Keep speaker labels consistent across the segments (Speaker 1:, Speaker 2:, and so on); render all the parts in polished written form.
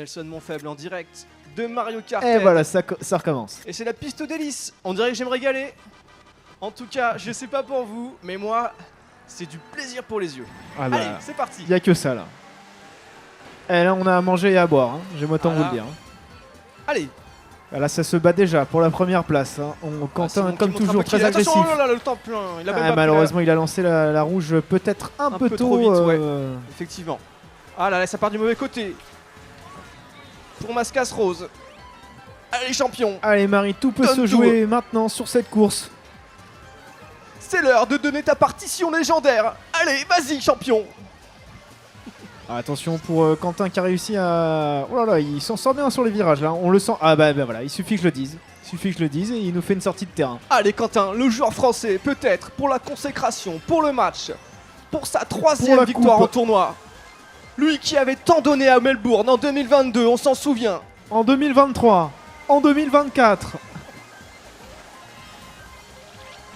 Speaker 1: Nelson Monfaible en direct de Mario Kart.
Speaker 2: Et voilà, ça recommence.
Speaker 1: Et c'est la piste d'hélice. On dirait que je vais me régaler. En tout cas, je sais pas pour vous, mais moi, c'est du plaisir pour les yeux.
Speaker 2: Ah bah,
Speaker 1: allez, c'est parti.
Speaker 2: Il n'y a que ça là. Et là, on a à manger et à boire, hein. J'aime autant
Speaker 1: Voilà.
Speaker 2: vous le dire.
Speaker 1: Allez.
Speaker 2: Là, ça se bat déjà pour la première place. Hein. Quentin, comme toujours, très agressif.
Speaker 1: Attention, oh là là, le temps plein. Il a même pas
Speaker 2: malheureusement, il a lancé la rouge peut-être un peu
Speaker 1: trop
Speaker 2: tôt.
Speaker 1: vite, ouais. Effectivement. Ah là là, ça part du mauvais côté. Pour Mascas Rose. Allez, champion.
Speaker 2: Allez, Marie, tout peut se jouer maintenant sur cette course.
Speaker 1: C'est l'heure de donner ta partition légendaire. Allez, vas-y, champion.
Speaker 2: Attention pour Quentin qui a réussi à... Oh là là, il s'en sort bien sur les virages là, on le sent. Ah bah voilà, il suffit que je le dise. Il suffit que je le dise et il nous fait une sortie de terrain.
Speaker 1: Allez Quentin, le joueur français, peut-être pour la consécration, pour le match, pour sa 3e victoire en tournoi. Lui qui avait tant donné à Melbourne en 2022, on s'en souvient.
Speaker 2: En 2023, en 2024.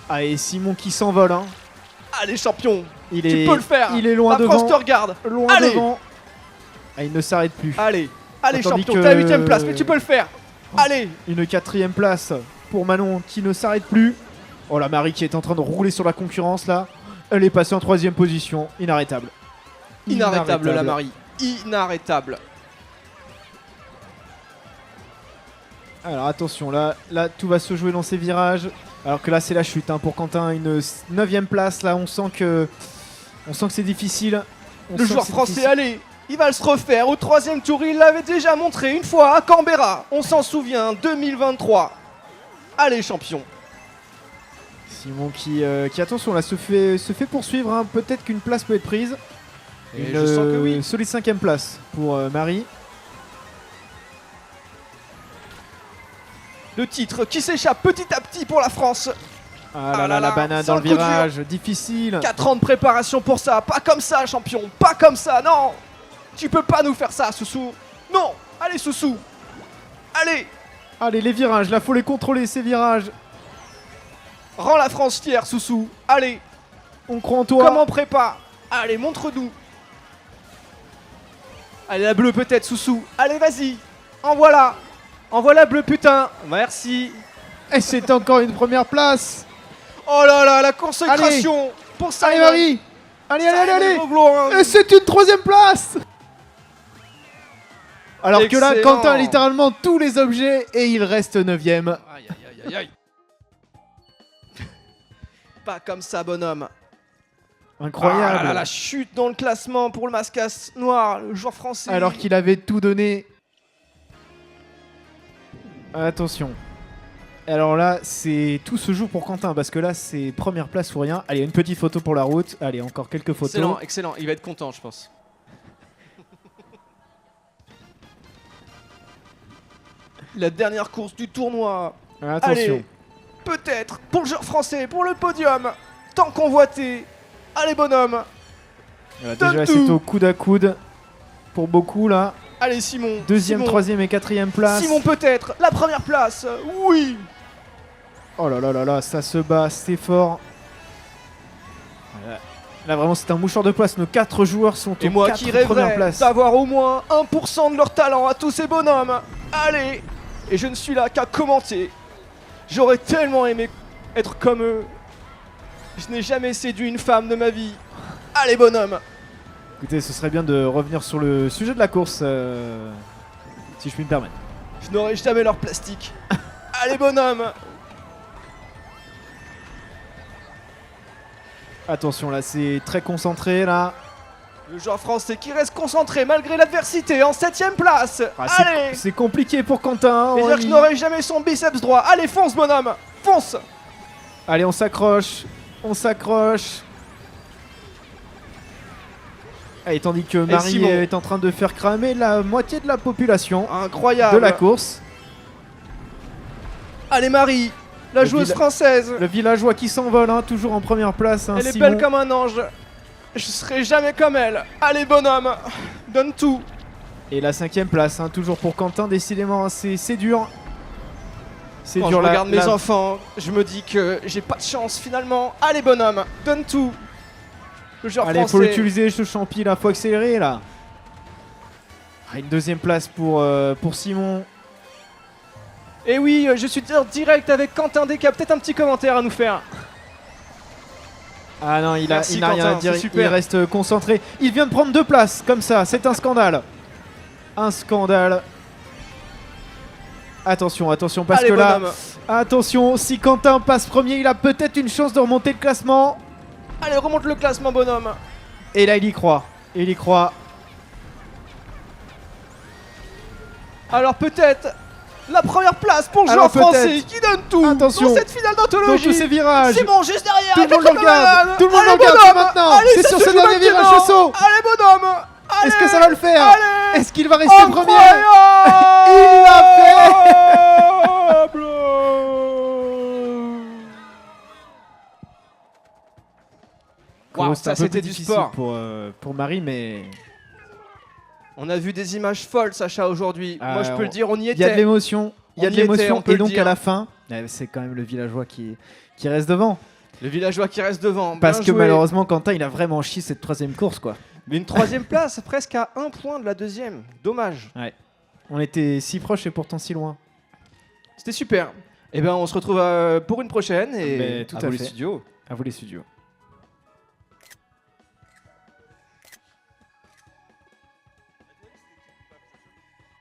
Speaker 2: Allez, Simon qui s'envole hein.
Speaker 1: Allez champion, tu peux le faire.
Speaker 2: Il est loin
Speaker 1: la
Speaker 2: devant.
Speaker 1: France te regarde.
Speaker 2: Loin
Speaker 1: allez.
Speaker 2: Devant. Ah, il ne s'arrête plus.
Speaker 1: Allez, allez
Speaker 2: Tandis
Speaker 1: champion, t'es la 8ème place, mais tu peux le faire. Allez.
Speaker 2: Une 4ème place pour Manon qui ne s'arrête plus. Oh la Marie qui est en train de rouler sur la concurrence là. Elle est passée en 3ème position, inarrêtable.
Speaker 1: Inarrêtable la Marie, inarrêtable.
Speaker 2: Alors attention, là tout va se jouer dans ces virages. Alors que là c'est la chute hein, pour Quentin, une 9ème place là, on sent que c'est difficile.
Speaker 1: Le joueur français, allez, il va se refaire au 3e tour, il l'avait déjà montré une fois à Canberra, on s'en souvient, 2023. Allez champion.
Speaker 2: Simon qui attention là se fait poursuivre, hein. Peut-être qu'une place peut être prise.
Speaker 1: Et je sens que oui.
Speaker 2: Solide 5ème place pour Marie.
Speaker 1: Le titre qui s'échappe petit à petit pour la France.
Speaker 2: Ah là, la banane dans le virage, difficile.
Speaker 1: 4 ans de préparation pour ça, pas comme ça champion, pas comme ça, non. Tu peux pas nous faire ça Soussou. Non, allez Soussou. Allez.
Speaker 2: Allez les virages, là faut les contrôler ces virages.
Speaker 1: Rends la France fière Soussou, allez.
Speaker 2: On croit en toi.
Speaker 1: Comment prépa. Allez montre-nous. Allez la bleue peut-être Soussou, allez vas-y. Envoie-la. Envoie la bleue putain. Merci.
Speaker 2: Et c'est encore une première place.
Speaker 1: Oh là là, la consécration pour ça.
Speaker 2: Allez Marie. Allez. Et c'est une 3ème place. Alors excellent. Que là, Quentin a littéralement tous les objets et il reste 9ème.
Speaker 1: Aïe. Pas comme ça, bonhomme.
Speaker 2: Incroyable.
Speaker 1: Ah là, la chute dans le classement pour le Mascas Noir, le joueur français.
Speaker 2: Alors qu'il avait tout donné. Attention. Alors là, tout se joue pour Quentin parce que là, c'est première place ou rien. Allez, une petite photo pour la route. Allez, encore quelques photos.
Speaker 1: Excellent. Il va être content, je pense. La dernière course du tournoi.
Speaker 2: Attention.
Speaker 1: Allez, peut-être pour le joueur français, pour le podium. Tant convoité. Allez, bonhomme.
Speaker 2: Déjà, c'est au coude à coude pour beaucoup là.
Speaker 1: Allez, Simon.
Speaker 2: 2ème, 3ème et 4ème place.
Speaker 1: Simon, peut-être. La première place. Oui.
Speaker 2: Oh là, ça se bat, c'est fort. Là, vraiment, c'est un mouchoir de place. Nos 4 joueurs sont
Speaker 1: et
Speaker 2: aux
Speaker 1: moi
Speaker 2: 4
Speaker 1: qui
Speaker 2: premières
Speaker 1: rêverais
Speaker 2: places.
Speaker 1: d'avoir au moins 1% de leur talent à tous ces bonhommes. Allez. Et je ne suis là qu'à commenter. J'aurais tellement aimé être comme eux. Je n'ai jamais séduit une femme de ma vie. Allez, bonhomme.
Speaker 2: Écoutez, ce serait bien de revenir sur le sujet de la course, si je puis me permettre.
Speaker 1: Je n'aurai jamais leur plastique. Allez, bonhomme.
Speaker 2: Attention, là, c'est très concentré, là.
Speaker 1: Le joueur français qui reste concentré malgré l'adversité en 7ème place. Allez.
Speaker 2: C'est compliqué pour Quentin.
Speaker 1: Et je n'aurai jamais son biceps droit. Allez, fonce, bonhomme. Fonce.
Speaker 2: Allez, on s'accroche. Et tandis que Marie est en train de faire cramer la moitié de la population.
Speaker 1: Incroyable.
Speaker 2: De la course.
Speaker 1: Allez Marie, la joueuse française.
Speaker 2: Le villageois qui s'envole, hein, toujours en première place. Hein,
Speaker 1: elle est belle comme un ange. Je serai jamais comme elle. Allez bonhomme, donne tout.
Speaker 2: Et la 5ème place, hein, toujours pour Quentin, décidément, c'est dur.
Speaker 1: C'est dur. Je regarde mes enfants, je me dis que j'ai pas de chance finalement. Allez bonhomme, donne tout.
Speaker 2: Allez, faut l'utiliser ce champi là, faut accélérer là. Une deuxième place pour Simon.
Speaker 1: Et oui, je suis en direct avec Quentin D qui a peut-être un petit commentaire à nous faire.
Speaker 2: Ah non, il n'a
Speaker 1: Merci,
Speaker 2: rien à
Speaker 1: Quentin,
Speaker 2: dire,
Speaker 1: c'est super.
Speaker 2: il reste concentré. Il vient de prendre 2 places, comme ça, c'est un scandale. Un scandale. Attention, attention, parce
Speaker 1: Allez,
Speaker 2: que là,
Speaker 1: bonhomme.
Speaker 2: attention, si Quentin passe premier, il a peut-être une chance de remonter le classement.
Speaker 1: Allez, remonte le classement, bonhomme.
Speaker 2: Et là, il y croit. Il y croit.
Speaker 1: Alors peut-être la première place pour le
Speaker 2: Alors,
Speaker 1: joueur français
Speaker 2: peut-être.
Speaker 1: qui donne tout
Speaker 2: Attention.
Speaker 1: dans cette finale
Speaker 2: Dans tous
Speaker 1: d'anthologie.
Speaker 2: ces virages.
Speaker 1: C'est bon, juste derrière.
Speaker 2: Tout le
Speaker 1: avec
Speaker 2: monde le regarde.
Speaker 1: caméraman.
Speaker 2: Tout le monde
Speaker 1: Allez,
Speaker 2: le regarde
Speaker 1: bonhomme.
Speaker 2: maintenant.
Speaker 1: Allez,
Speaker 2: C'est
Speaker 1: ça
Speaker 2: sur
Speaker 1: se
Speaker 2: ce
Speaker 1: joue
Speaker 2: dernier virage,
Speaker 1: maintenant.
Speaker 2: le saut.
Speaker 1: Allez, bonhomme. Allez.
Speaker 2: Est-ce que ça va le faire?
Speaker 1: Allez.
Speaker 2: Est-ce qu'il va rester premier?
Speaker 1: Incroyable.
Speaker 2: Il l'a fait.
Speaker 1: Waouh,
Speaker 2: C'est un
Speaker 1: ça
Speaker 2: peu
Speaker 1: c'était
Speaker 2: plus
Speaker 1: du
Speaker 2: difficile
Speaker 1: sport.
Speaker 2: pour Marie, mais
Speaker 1: On a vu des images folles, Sacha, aujourd'hui. Moi, je peux le dire, on y
Speaker 2: il y a de
Speaker 1: était.
Speaker 2: l'émotion. Il y a
Speaker 1: On
Speaker 2: de
Speaker 1: y était,
Speaker 2: l'émotion
Speaker 1: on peut
Speaker 2: et
Speaker 1: le
Speaker 2: donc
Speaker 1: dire.
Speaker 2: à la fin, c'est quand même le villageois qui reste devant.
Speaker 1: Le villageois qui reste devant.
Speaker 2: Parce
Speaker 1: Bien
Speaker 2: que
Speaker 1: joué.
Speaker 2: malheureusement, Quentin, il a vraiment chié cette 3ème course, quoi.
Speaker 1: Mais une 3ème place, presque à 1 point de la 2ème. Dommage.
Speaker 2: On était si proches et pourtant si loin.
Speaker 1: C'était super. Eh ben, on se retrouve pour une prochaine et
Speaker 2: Mais tout
Speaker 1: à
Speaker 2: à
Speaker 1: vous les
Speaker 2: fait.
Speaker 1: studios.
Speaker 2: À vous les studios.